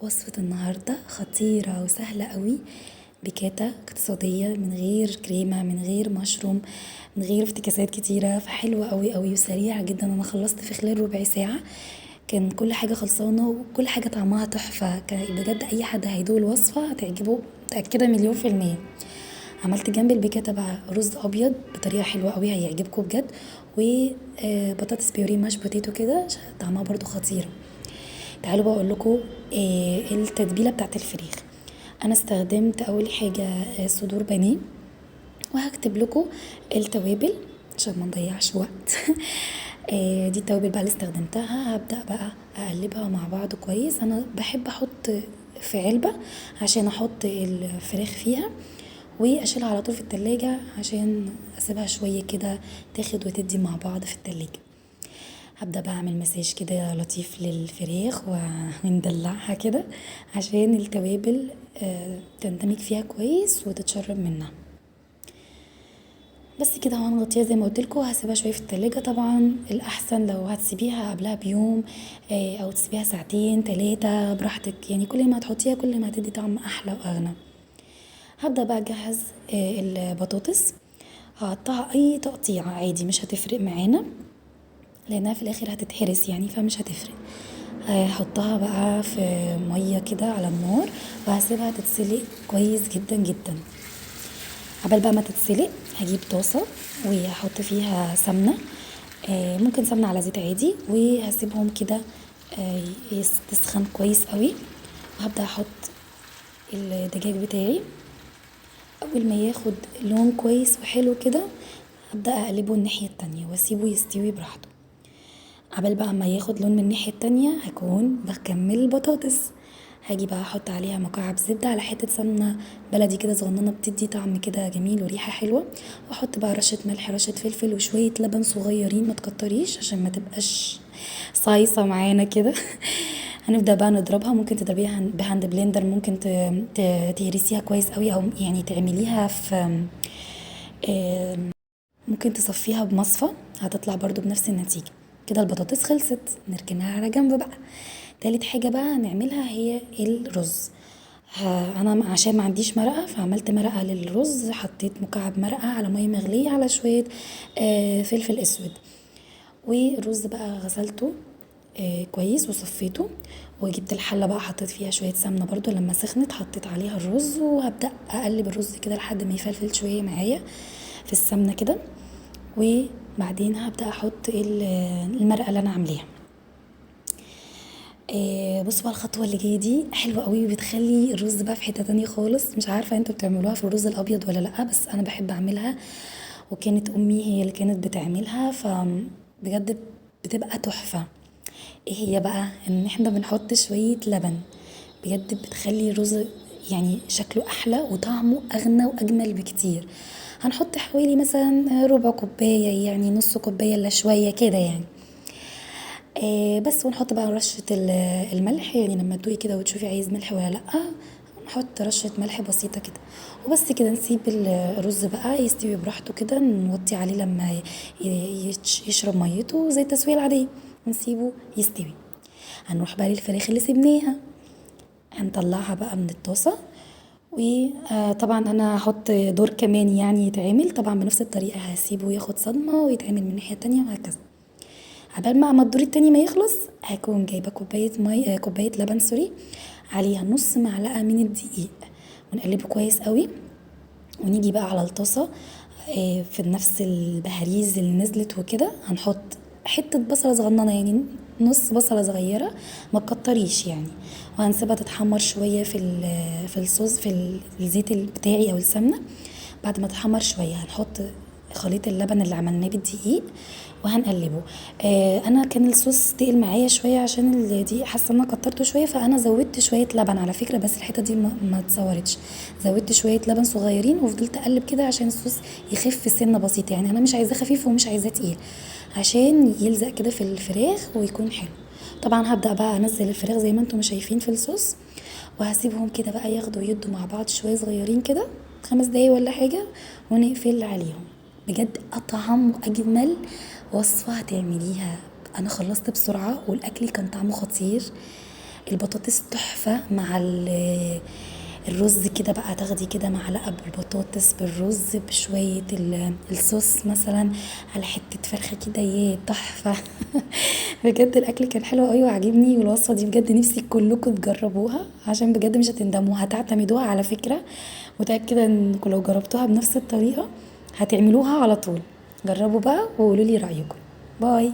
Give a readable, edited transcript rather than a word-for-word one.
وصفة النهاردة خطيرة وسهلة قوي. بكاتا اقتصادية من غير كريمة، من غير مشروم، من غير افتكاسات كتيرة، فحلوة قوي قوي وسريعة جدا. انا خلصت في خلال ربع ساعة، كان كل حاجة خلصانة وكل حاجة طعمها تحفة. بجد اي حد هيدوق الوصفة هتعجبه، متأكدة مليون في المية. عملت جنب البيكاتا بقى رز ابيض بطريقة حلوة قوي هيعجبكم بجد، وبطاطس بيوري ماش بوتيتو كده طعمها برضو خطير. تعالوا بقى اقول لكم إيه التتبيله بتاعت الفريخ. انا استخدمت اول حاجه صدور بانيه، وهكتب لكم التوابل عشان ما نضيعش وقت. دي التوابل بقى اللي استخدمتها. هبدأ بقى اقلبها مع بعض كويس. انا بحب احط في علبة عشان احط الفراخ فيها واشيلها على طول في التلاجة عشان اسيبها شوية كده تاخد وتدي مع بعض في التلاجة. هبدأ بقى اعمل مساج كده لطيف للفراخ وندلعها كده عشان التوابل تندمج فيها كويس وتتشرب منها. بس كده وهنغطيها زي ما قلتلكوا، هسيبها شويه في التلاجة. طبعا الاحسن لو هتسيبيها قبلها بيوم او تسيبيها ساعتين 3 براحتك، يعني كل ما هتحطيها كل ما هتدي طعم احلى واغنى. هبدأ بقى اجهز البطاطس. هقطعها اي تقطيع عادي مش هتفرق معانا لانها في الاخر هتتهرس يعني فمش هتفرق. هحطها بقى في ميه كده على النار وهسيبها تتسلق كويس جدا جدا. عبال بقى ما تتسلق هجيب طاسه وهحط فيها سمنه، ممكن سمنه على زيت عادي، وهسيبهم كده تسخن كويس قوي. وهبدا احط الدجاج بتاعي. اول ما ياخد لون كويس وحلو كده هبدا اقلبه الناحيه التانية واسيبه يستوي براحته. عبال بقى ما ياخد لون من الناحية التانية هكون بكمل البطاطس. هاجي بقى احط عليها مكعب زبدة على حتة سمنة بلدي كده صغننة بتدي طعم كده جميل وريحة حلوة، واحط بقى رشة ملح رشة فلفل وشوية لبن صغيرين ما تكتريش عشان ما تبقاش صايصة معانا كده. هنبدأ بقى نضربها. ممكن تضربيها بهاند بلندر، ممكن تهرسيها كويس قوي، او يعني تعمليها في ممكن تصفيها بمصفى هتطلع برضو بنفس النتيجة. كده البطاطس خلصت نركنها على جنب بقى. تالت حاجة بقى هنعملها هي الرز. انا عشان ما عنديش مرقة فعملت مرقة للرز. حطيت مكعب مرقة على مية مغلية على شوية فلفل اسود. والرز بقى غسلته كويس وصفيته، وجبت الحله بقى حطيت فيها شويه سمنه برضو. لما سخنت حطيت عليها الرز وهبدا اقلب الرز كده لحد ما يفلفل شويه معايا في السمنه كده. وبعدين هبدا احط المرقه اللي انا عاملاها. بصوا بقى الخطوه اللي جايه دي حلوه قوي وبتخلي الرز بقى في حته تانية خالص. مش عارفه انتوا بتعملوها في الرز الابيض ولا لا، بس انا بحب اعملها وكانت امي هي اللي كانت بتعملها فبجد بتبقى تحفه. ايه هي بقى؟ ان احنا بنحط شويه لبن، بجد بتخلي الرز يعني شكله احلى وطعمه اغنى واجمل بكتير. هنحط حوالي مثلا ربع كوبايه، يعني نص كوبايه الا شويه كده يعني. بس ونحط بقى رشة الملح، يعني لما تدوقي كده وتشوفي عايز ملح ولا لأ نحط رشة ملح بسيطة كده. وبس كده نسيب الرز بقى يستوي براحته كده، نوطي عليه لما يشرب ميته زي التسوية العادية ونسيبه يستوي. هنروح بقى للفراخ اللي سيبناها، هنطلعها بقى من الطاسة. وطبعا انا هحط دور كمان يعني يتعمل طبعا بنفس الطريقة، هسيبه ياخد صدمة ويتعمل من الناحية التانية وهكذا. عبال ما الدور التاني ما يخلص هكون جايبه كوبايه مي كوبايه لبن سوري، عليها نص معلقه من الدقيق، ونقلبه كويس قوي. ونيجي بقى على الطاسه في نفس البهاريز اللي نزلت وكده هنحط حته بصله صغننه، يعني نص بصله صغيره ما تكتريش يعني. وهنسيبها تتحمر شويه في الصوص في الزيت بتاعي او السمنه. بعد ما تتحمر شويه هنحط خليط اللبن اللي عملناه بالدقيق وهنقلبه. انا كان الصوص تقل معايا شويه عشان الدقيق، حاسه ان انا كترته شويه فانا زودت شويه لبن على فكره، بس الحته دي ما اتصورتش. زودت شويه لبن صغيرين وفضلت اقلب كده عشان الصوص يخف سنه بسيطه، يعني انا مش عايزاه خفيف ومش عايزاه تقيل عشان يلزق كده في الفراخ ويكون حلو. طبعا هبدا بقى انزل الفراخ زي ما انتم شايفين في الصوص، وهسيبهم كده بقى ياخدوا يدوا مع بعض شويه صغيرين كده 5 دقايق ولا حاجه ونقفل عليهم. بجد اطعم واجمل وصفه هتعمليها. انا خلصت بسرعه والاكل كان طعمه خطير. البطاطس تحفة مع الرز كده بقى، تاخدي كده معلقة بالبطاطس بالرز بشوية الصوص مثلا على حتة فرخة كده، ياه تحفة. بجد الاكل كان حلو قوي وعجبني، والوصفة دي بجد نفسي كلكم تجربوها عشان بجد مش هتندموا، هتعتمدوها على فكرة. متأكدة انكم لو جربتوها بنفس الطريقة هتعملوها على طول. جربوا بقى وقولوا لي رأيكم. باي.